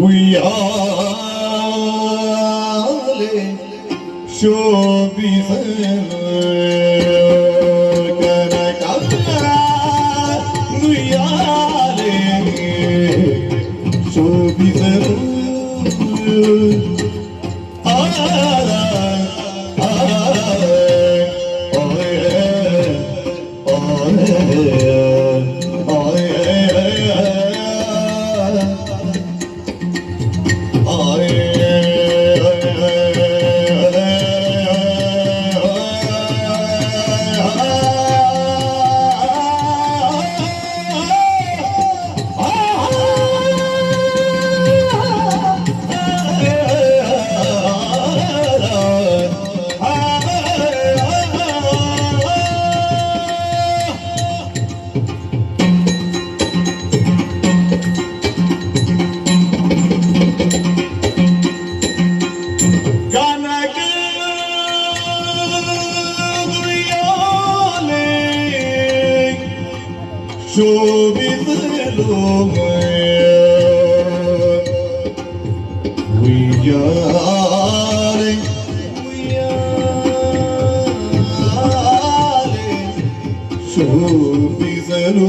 ಉಯ್ಯಾಲೆ ಶೋಭಿಸಲು ಕನಕಲ್ಲ ಉಯ್ಯಾಲೆ ಶೋಭಿಸಲು ಶೋಭಿಸಲು ಉಯ್ಯಾಲೆ ಶೋಭಿಸಲು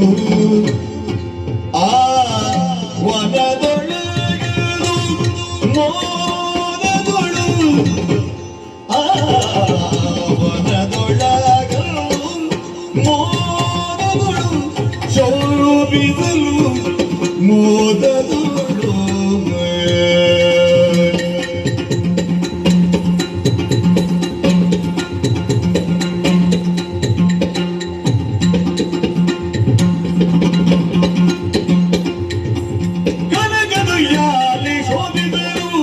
ಆ ವನದೊಳಗಲು ಮೋದಗಳು ಆ ವನದೊಳಗಲು ಮೋದಗಳು ಶೋಭಿಸಲು ಮೋದಗಳು ಕನಕದು ಯಾಲಿ ಶೋಭಿಸಲು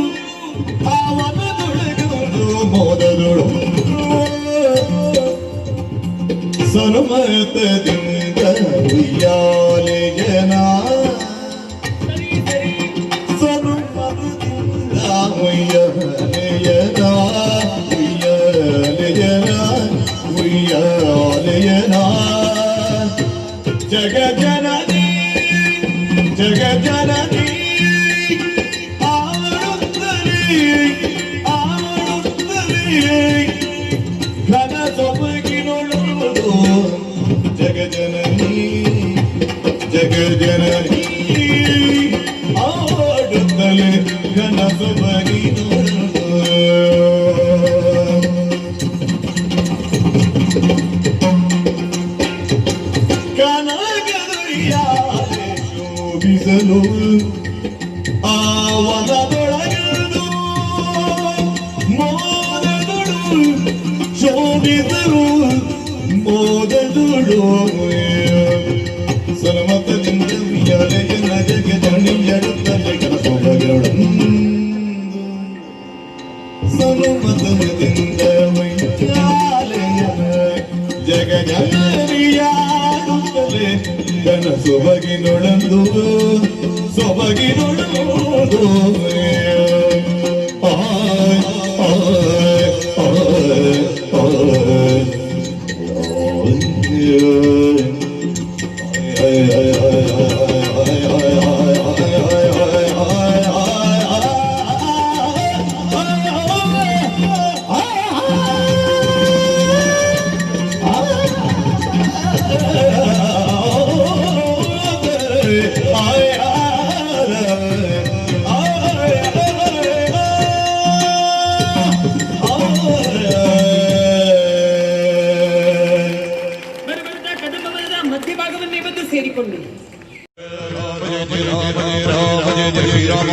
ಆವನದೊಳಗಲು ಮೋದಗಳು ಸನ್ಮತದಿಂದ ಉಯ್ಯಾಲೆಯನ ಸನ್ಮತದಿಂದ ಉಯ್ಯಾಲೆಯನ ಉಯ್ಯಾಲೆಯನ ಉಯ್ಯಾಲೆಯನ ಜಗಜನನಿ ಜಗಜನನಿ ಆಡುತ್ತಲೇ ಆಡುತ್ತಲೇ ಘನ ಸೊಬಗಿನೊಳು ಜಗಜನನಿ ಜಗಜನನಿ ಆಡುತ್ತಲೇ ಘನ ಸೊಬಗಿನೊಳು ಕನಕದುಯ್ಯಾಲೆ ಶೋಭಿಸಲು ಆ ವನದೊಳಗದು ಮೋದಗಳು ಶೋಭಿಸಲು ಮೋದಗಳು ಸನ್ಮತದಿಂದ ಉಯ್ಯಾಲೆಯನ ಜಗಜನನಿಯಡುತ್ತಲೇ ಕನಸೊಬಗಿನೊಳಂದು ಸನ್ಮತದಿಂದ ಉಯ್ಯಾಲೆಯನ ಜಗಜನನಿಯಾಡುತ್ತಲೇ ಕನಸೊಬಗಿನೊಳಂದು ಸೊಬಗಿನೊಳಂದು ಮಧ್ಯಭಾಗವನ್ನೇ ಬಂದು ಸೇರಿಕೊಂಡು ರಾಮ